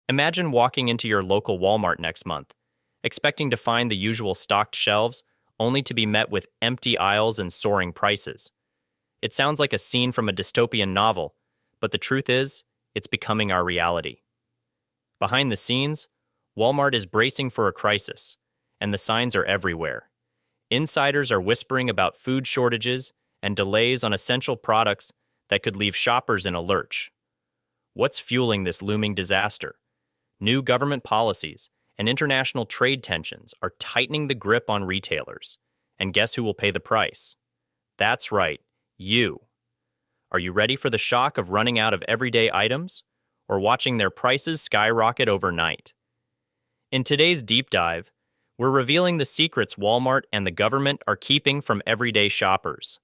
Imagine walking into your local Walmart next month, expecting to find the usual stocked shelves, only to be met with empty aisles and soaring prices. It sounds like a scene from a dystopian novel, but the truth is, it's becoming our reality. Behind the scenes, Walmart is bracing for a crisis, and the signs are everywhere. Insiders are whispering about food shortages and delays on essential products that could leave shoppers in a lurch. What's fueling this looming disaster? New government policies and international trade tensions are tightening the grip on retailers. And guess who will pay the price? That's right, you. Are you ready for the shock of running out of everyday items or watching their prices skyrocket overnight? In today's deep dive, we're revealing the secrets Walmart and the government are keeping from everyday shoppers.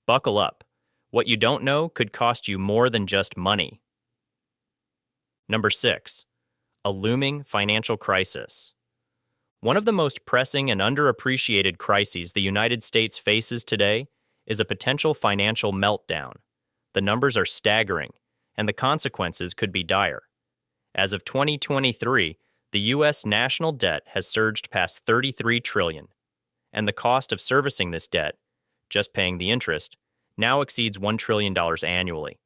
Buckle up. What you don't know could cost you more than just money. Number 6. A looming financial crisis. One of the most pressing and underappreciated crises the United States faces today is a potential financial meltdown. The numbers are staggering, and the consequences could be dire. As of 2023, the U.S. national debt has surged past $33 trillion, and the cost of servicing this debt, just paying the interest, now exceeds $1 trillion annually.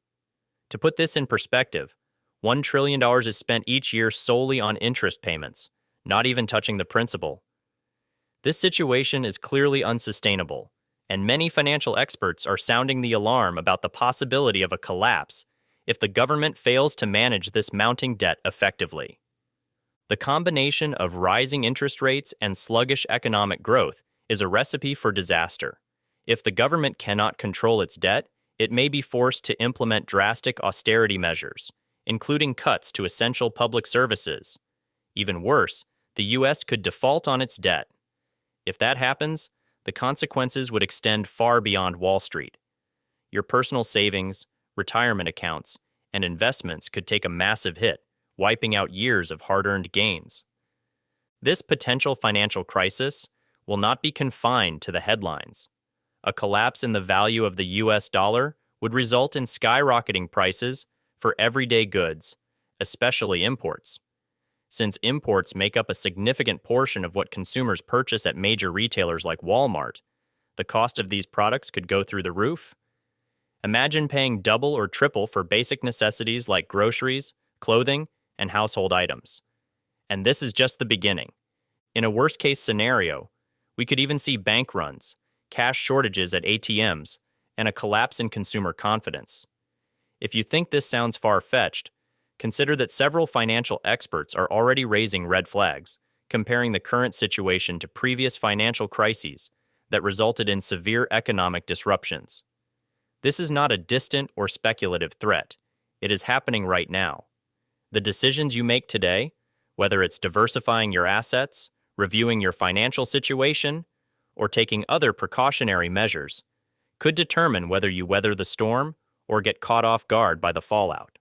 To put this in perspective, $1 trillion is spent each year solely on interest payments, not even touching the principal. This situation is clearly unsustainable, and many financial experts are sounding the alarm about the possibility of a collapse if the government fails to manage this mounting debt effectively. The combination of rising interest rates and sluggish economic growth is a recipe for disaster. If the government cannot control its debt, it may be forced to implement drastic austerity measures, including cuts to essential public services. Even worse, the U.S. could default on its debt. If that happens, the consequences would extend far beyond Wall Street. Your personal savings, retirement accounts, and investments could take a massive hit, wiping out years of hard-earned gains. This potential financial crisis will not be confined to the headlines. A collapse in the value of the U.S. dollar would result in skyrocketing prices for everyday goods, especially imports. Since imports make up a significant portion of what consumers purchase at major retailers like Walmart, the cost of these products could go through the roof. Imagine paying double or triple for basic necessities like groceries, clothing, and household items. And this is just the beginning. In a worst-case scenario, we could even see bank runs, cash shortages at ATMs, and a collapse in consumer confidence. If you think this sounds far-fetched, consider that several financial experts are already raising red flags, comparing the current situation to previous financial crises that resulted in severe economic disruptions. This is not a distant or speculative threat. It is happening right now. The decisions you make today, whether it's diversifying your assets, reviewing your financial situation, or taking other precautionary measures, could determine whether you weather the storm or get caught off guard by the fallout.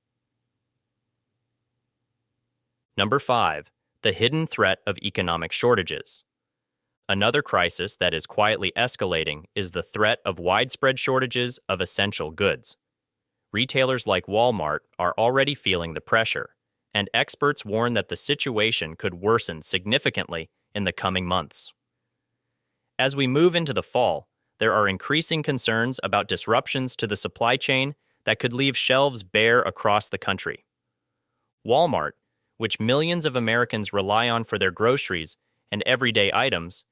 Number 5. The hidden threat of economic shortages. Another crisis that is quietly escalating is the threat of widespread shortages of essential goods. Retailers like Walmart are already feeling the pressure, and experts warn that the situation could worsen significantly in the coming months. As we move into the fall, there are increasing concerns about disruptions to the supply chain that could leave shelves bare across the country. Walmart, which millions of Americans rely on for their groceries and everyday items,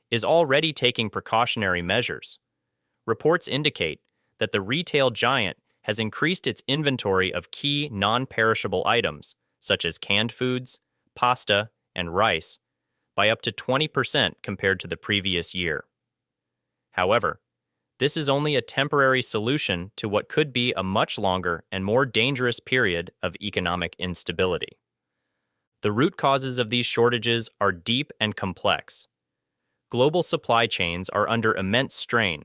is already taking precautionary measures. Reports indicate that the retail giant has increased its inventory of key non-perishable items, such as canned foods, pasta, and rice, by up to 20% compared to the previous year. However, this is only a temporary solution to what could be a much longer and more dangerous period of economic instability. The root causes of these shortages are deep and complex. Global supply chains are under immense strain,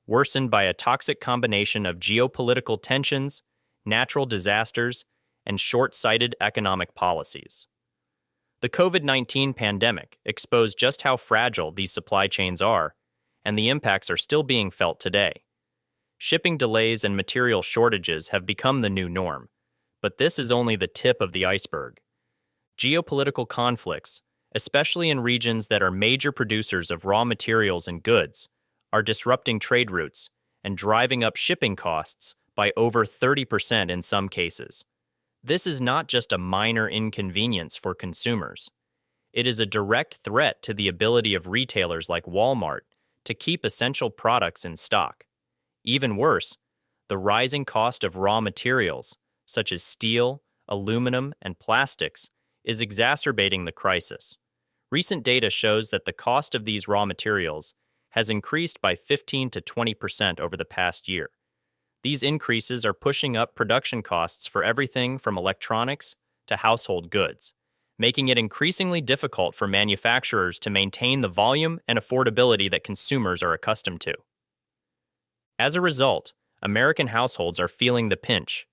worsened by a toxic combination of geopolitical tensions, natural disasters, and short-sighted economic policies. The COVID-19 pandemic exposed just how fragile these supply chains are, and the impacts are still being felt today. Shipping delays and material shortages have become the new norm, but this is only the tip of the iceberg. Geopolitical conflicts, especially in regions that are major producers of raw materials and goods, are disrupting trade routes and driving up shipping costs by over 30% in some cases. This is not just a minor inconvenience for consumers. It is a direct threat to the ability of retailers like Walmart to keep essential products in stock. Even worse, the rising cost of raw materials, such as steel, aluminum, and plastics, is exacerbating the crisis. Recent data shows that the cost of these raw materials has increased by 15 to 20% over the past year. These increases are pushing up production costs for everything from electronics to household goods, making it increasingly difficult for manufacturers to maintain the volume and affordability that consumers are accustomed to. As a result, American households are feeling the pinch.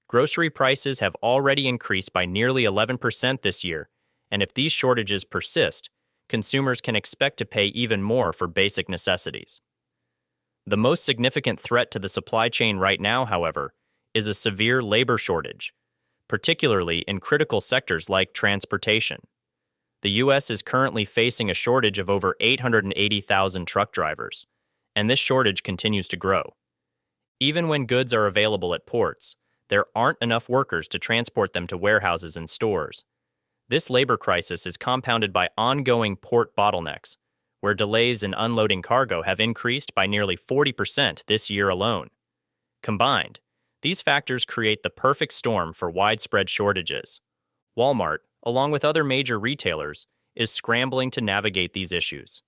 Grocery prices have already increased by nearly 11% this year, and if these shortages persist, consumers can expect to pay even more for basic necessities. The most significant threat to the supply chain right now, however, is a severe labor shortage, particularly in critical sectors like transportation. The U.S. is currently facing a shortage of over 880,000 truck drivers, and this shortage continues to grow. Even when goods are available at ports, there aren't enough workers to transport them to warehouses and stores. This labor crisis is compounded by ongoing port bottlenecks, where delays in unloading cargo have increased by nearly 40% this year alone. Combined, these factors create the perfect storm for widespread shortages. Walmart, along with other major retailers, is scrambling to navigate these issues.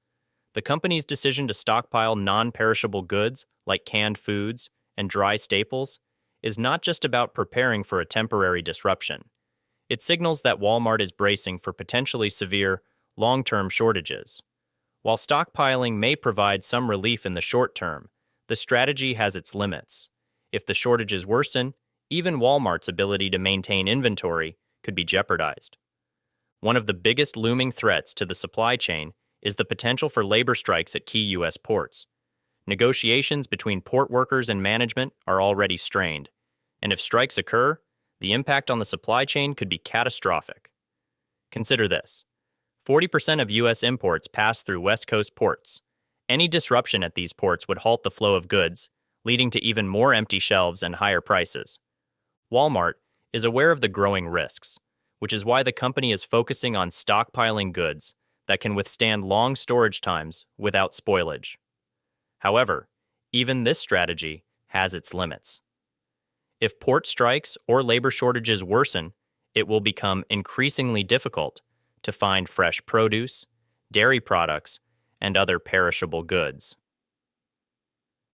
The company's decision to stockpile non-perishable goods like canned foods and dry staples is not just about preparing for a temporary disruption. It signals that Walmart is bracing for potentially severe, long-term shortages. While stockpiling may provide some relief in the short term, the strategy has its limits. If the shortages worsen, even Walmart's ability to maintain inventory could be jeopardized. One of the biggest looming threats to the supply chain is the potential for labor strikes at key U.S. ports. Negotiations between port workers and management are already strained, and if strikes occur, the impact on the supply chain could be catastrophic. Consider this. 40% of U.S. imports pass through West Coast ports. Any disruption at these ports would halt the flow of goods, leading to even more empty shelves and higher prices. Walmart is aware of the growing risks, which is why the company is focusing on stockpiling goods that can withstand long storage times without spoilage. However, even this strategy has its limits. If port strikes or labor shortages worsen, it will become increasingly difficult to find fresh produce, dairy products, and other perishable goods.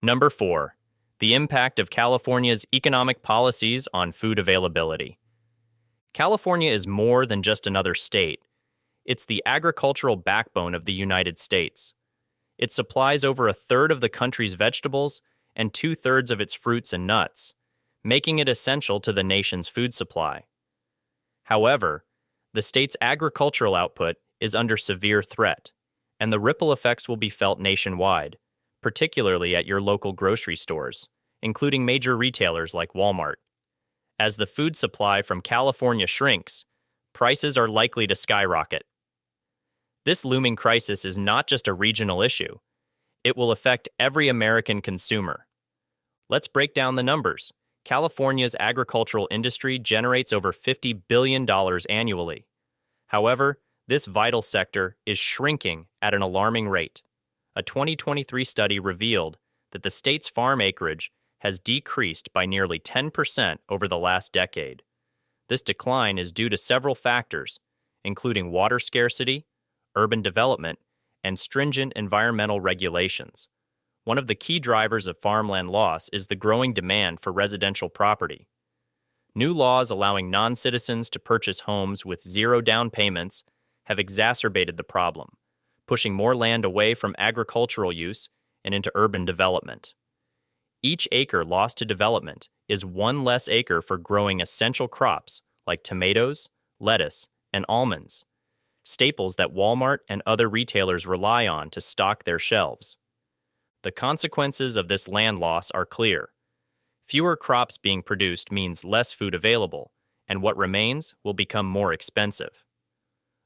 Number 4. The impact of California's economic policies on food availability. California is more than just another state. It's the agricultural backbone of the United States. It supplies over a third of the country's vegetables and 2/3 of its fruits and nuts, making it essential to the nation's food supply. However, the state's agricultural output is under severe threat, and the ripple effects will be felt nationwide, particularly at your local grocery stores, including major retailers like Walmart. As the food supply from California shrinks, prices are likely to skyrocket. This looming crisis is not just a regional issue. It will affect every American consumer. Let's break down the numbers. California's agricultural industry generates over $50 billion annually. However, this vital sector is shrinking at an alarming rate. A 2023 study revealed that the state's farm acreage has decreased by nearly 10% over the last decade. This decline is due to several factors, including water scarcity, urban development, and stringent environmental regulations. One of the key drivers of farmland loss is the growing demand for residential property. New laws allowing non-citizens to purchase homes with zero down payments have exacerbated the problem, pushing more land away from agricultural use and into urban development. Each acre lost to development is one less acre for growing essential crops like tomatoes, lettuce, and almonds, staples that Walmart and other retailers rely on to stock their shelves. The consequences of this land loss are clear. Fewer crops being produced means less food available, and what remains will become more expensive.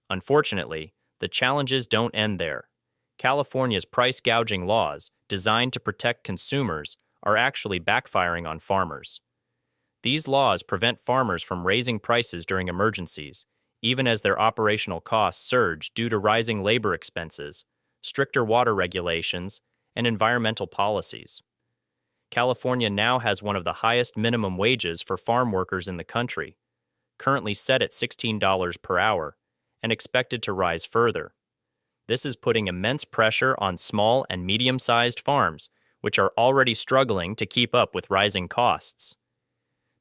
Unfortunately, the challenges don't end there. California's price gouging laws, designed to protect consumers, are actually backfiring on farmers. These laws prevent farmers from raising prices during emergencies, even as their operational costs surge due to rising labor expenses, stricter water regulations, and environmental policies. California now has one of the highest minimum wages for farm workers in the country, currently set at $16 per hour, and expected to rise further. This is putting immense pressure on small and medium-sized farms, which are already struggling to keep up with rising costs.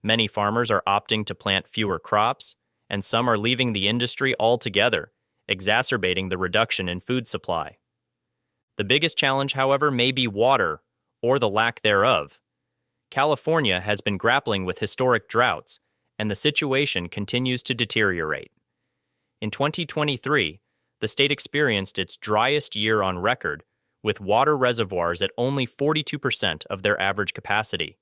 Many farmers are opting to plant fewer crops, and some are leaving the industry altogether, exacerbating the reduction in food supply. The biggest challenge, however, may be water, or the lack thereof. California has been grappling with historic droughts, and the situation continues to deteriorate. In 2023, the state experienced its driest year on record, with water reservoirs at only 42% of their average capacity.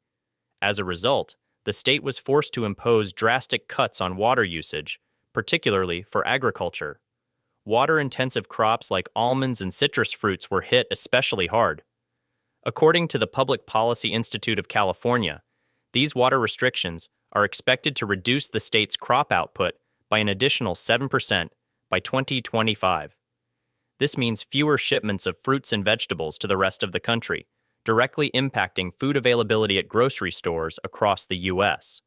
As a result, the state was forced to impose drastic cuts on water usage, particularly for agriculture. Water-intensive crops like almonds and citrus fruits were hit especially hard. According to the Public Policy Institute of California, these water restrictions are expected to reduce the state's crop output by an additional 7% by 2025. This means fewer shipments of fruits and vegetables to the rest of the country, directly impacting food availability at grocery stores across the U.S.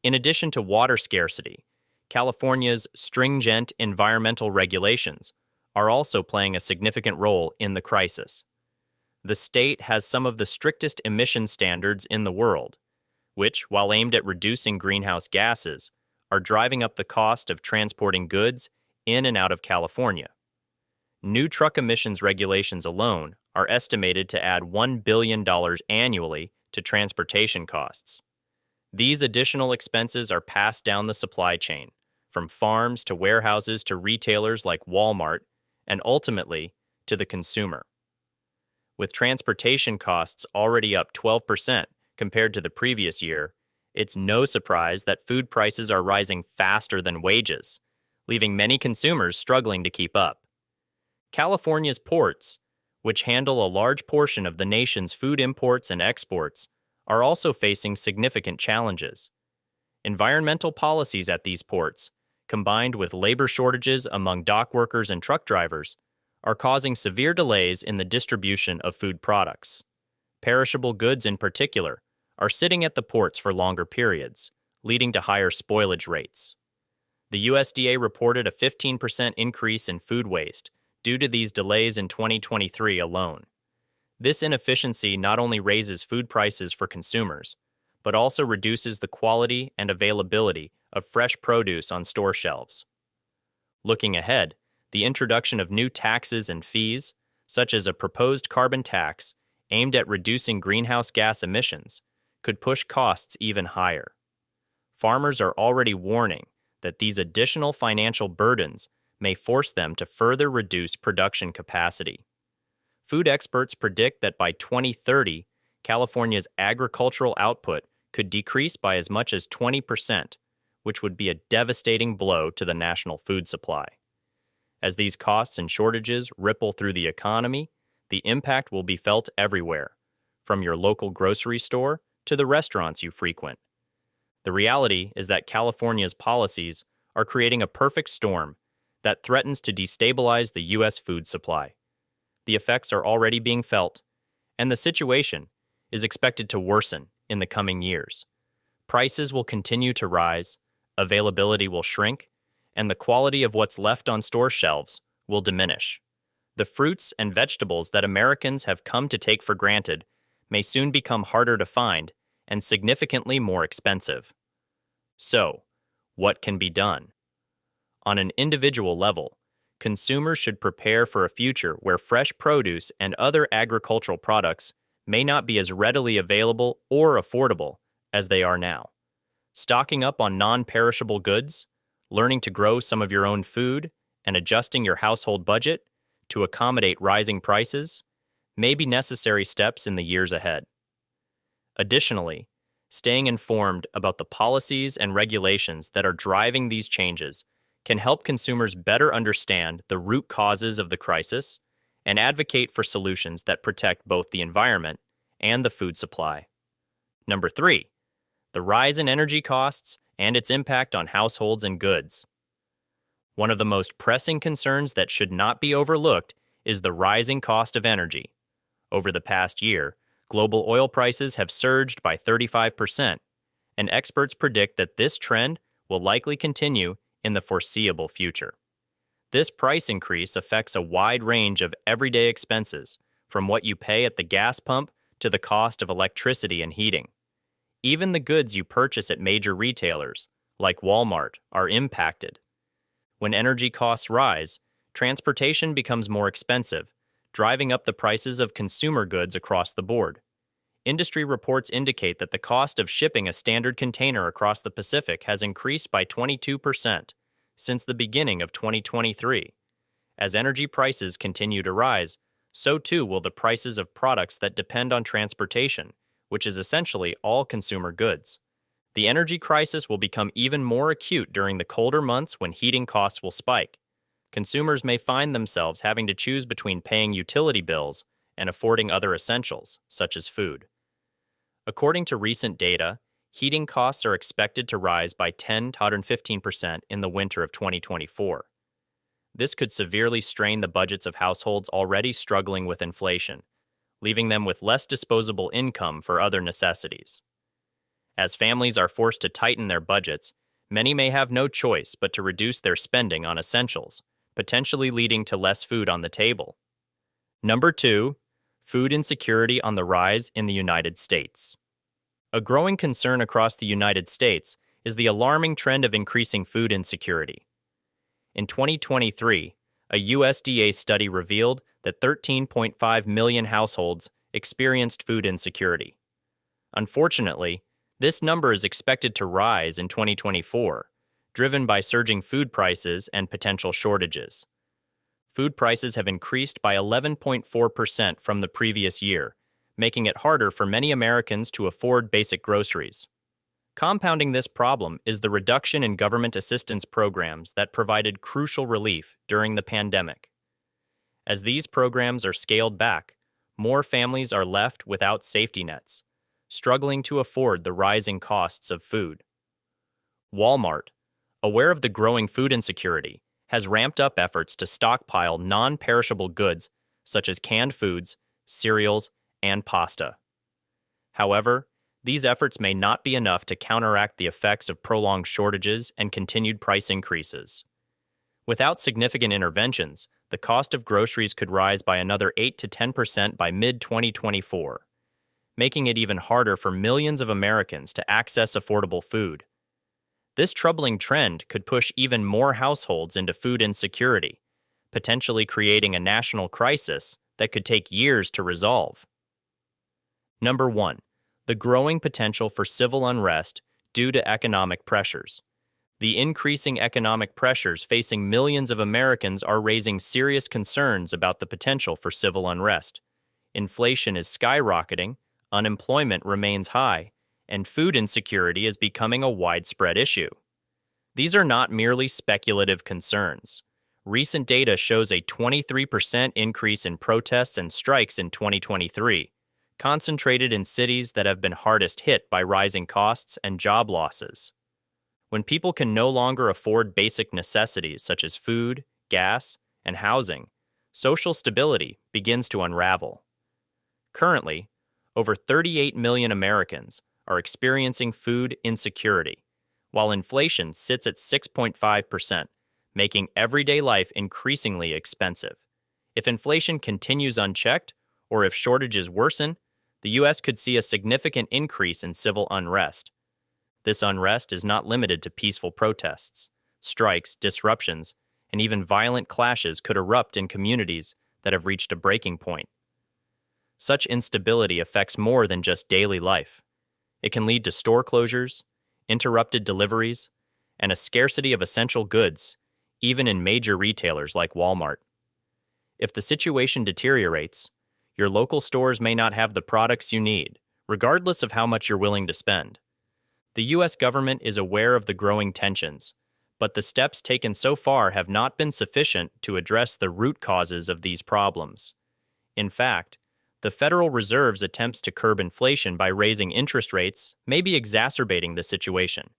In addition to water scarcity, California's stringent environmental regulations are also playing a significant role in the crisis. The state has some of the strictest emission standards in the world, which, while aimed at reducing greenhouse gases, are driving up the cost of transporting goods in and out of California. New truck emissions regulations alone are estimated to add $1 billion annually to transportation costs. These additional expenses are passed down the supply chain, from farms to warehouses to retailers like Walmart, and ultimately to the consumer. With transportation costs already up 12% compared to the previous year, it's no surprise that food prices are rising faster than wages, leaving many consumers struggling to keep up. California's ports, which handle a large portion of the nation's food imports and exports, are also facing significant challenges. Environmental policies at these ports, combined with labor shortages among dock workers and truck drivers, are causing severe delays in the distribution of food products. Perishable goods in particular are sitting at the ports for longer periods, leading to higher spoilage rates. The USDA reported a 15% increase in food waste due to these delays in 2023 alone. This inefficiency not only raises food prices for consumers, but also reduces the quality and availability of fresh produce on store shelves. Looking ahead, the introduction of new taxes and fees, such as a proposed carbon tax aimed at reducing greenhouse gas emissions, could push costs even higher. Farmers are already warning that these additional financial burdens may force them to further reduce production capacity. Food experts predict that by 2030, California's agricultural output could decrease by as much as 20%, which would be a devastating blow to the national food supply. As these costs and shortages ripple through the economy, the impact will be felt everywhere, from your local grocery store to the restaurants you frequent. The reality is that California's policies are creating a perfect storm that threatens to destabilize the U.S. food supply. The effects are already being felt, and the situation is expected to worsen in the coming years. Prices will continue to rise, availability will shrink, and the quality of what's left on store shelves will diminish. The fruits and vegetables that Americans have come to take for granted may soon become harder to find and significantly more expensive. So, what can be done? On an individual level, consumers should prepare for a future where fresh produce and other agricultural products may not be as readily available or affordable as they are now. Stocking up on non-perishable goods, learning to grow some of your own food, and adjusting your household budget to accommodate rising prices may be necessary steps in the years ahead. Additionally, Staying informed about the policies and regulations that are driving these changes can help consumers better understand the root causes of the crisis and advocate for solutions that protect both the environment and the food supply. Number 3, the rise in energy costs and its impact on households and goods. One of the most pressing concerns that should not be overlooked is the rising cost of energy. Over the past year, global oil prices have surged by 35%, and experts predict that this trend will likely continue in the foreseeable future. This price increase affects a wide range of everyday expenses, from what you pay at the gas pump to the cost of electricity and heating. Even the goods you purchase at major retailers, like Walmart, are impacted. When energy costs rise, transportation becomes more expensive, driving up the prices of consumer goods across the board. Industry reports indicate that the cost of shipping a standard container across the Pacific has increased by 22% since the beginning of 2023. As energy prices continue to rise, so too will the prices of products that depend on transportation, which is essentially all consumer goods. The energy crisis will become even more acute during the colder months when heating costs will spike. Consumers may find themselves having to choose between paying utility bills and affording other essentials, such as food. According to recent data, heating costs are expected to rise by 10 to 115% in the winter of 2024. This could severely strain the budgets of households already struggling with inflation, leaving them with less disposable income for other necessities. As families are forced to tighten their budgets, many may have no choice but to reduce their spending on essentials, potentially leading to less food on the table. Number 2, food insecurity on the rise in the United States. A growing concern across the United States is the alarming trend of increasing food insecurity. In 2023, a USDA study revealed that 13.5 million households experienced food insecurity. Unfortunately, this number is expected to rise in 2024, driven by surging food prices and potential shortages. Food prices have increased by 11.4% from the previous year, making it harder for many Americans to afford basic groceries. Compounding this problem is the reduction in government assistance programs that provided crucial relief during the pandemic. As these programs are scaled back, more families are left without safety nets, struggling to afford the rising costs of food. Walmart, aware of the growing food insecurity, has ramped up efforts to stockpile non-perishable goods such as canned foods, cereals, and pasta. However, these efforts may not be enough to counteract the effects of prolonged shortages and continued price increases. Without significant interventions, the cost of groceries could rise by another 8 to 10% by mid-2024, making it even harder for millions of Americans to access affordable food. This troubling trend could push even more households into food insecurity, potentially creating a national crisis that could take years to resolve. Number 1, the growing potential for civil unrest due to economic pressures. The increasing economic pressures facing millions of Americans are raising serious concerns about the potential for civil unrest. Inflation is skyrocketing, unemployment remains high, and food insecurity is becoming a widespread issue. These are not merely speculative concerns. Recent data shows a 23% increase in protests and strikes in 2023, concentrated in cities that have been hardest hit by rising costs and job losses. When people can no longer afford basic necessities such as food, gas, and housing, social stability begins to unravel. Currently, over 38 million Americans are experiencing food insecurity, while inflation sits at 6.5%, making everyday life increasingly expensive. If inflation continues unchecked, or if shortages worsen, the U.S. could see a significant increase in civil unrest. This unrest is not limited to peaceful protests. Strikes, disruptions, and even violent clashes could erupt in communities that have reached a breaking point. Such instability affects more than just daily life. It can lead to store closures, interrupted deliveries, and a scarcity of essential goods, even in major retailers like Walmart. If the situation deteriorates, your local stores may not have the products you need, regardless of how much you're willing to spend. The U.S. government is aware of the growing tensions, but the steps taken so far have not been sufficient to address the root causes of these problems. In fact, the Federal Reserve's attempts to curb inflation by raising interest rates may be exacerbating the situation.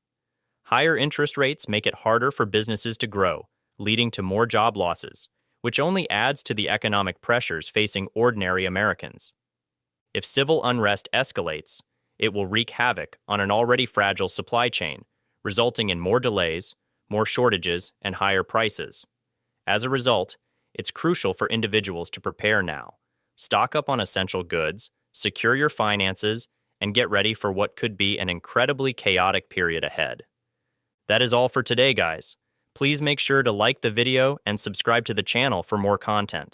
Higher interest rates make it harder for businesses to grow, leading to more job losses, which only adds to the economic pressures facing ordinary Americans. If civil unrest escalates, it will wreak havoc on an already fragile supply chain, resulting in more delays, more shortages, and higher prices. As a result, it's crucial for individuals to prepare now. Stock up on essential goods, secure your finances, and get ready for what could be an incredibly chaotic period ahead. That is all for today, guys. Please make sure to like the video and subscribe to the channel for more content.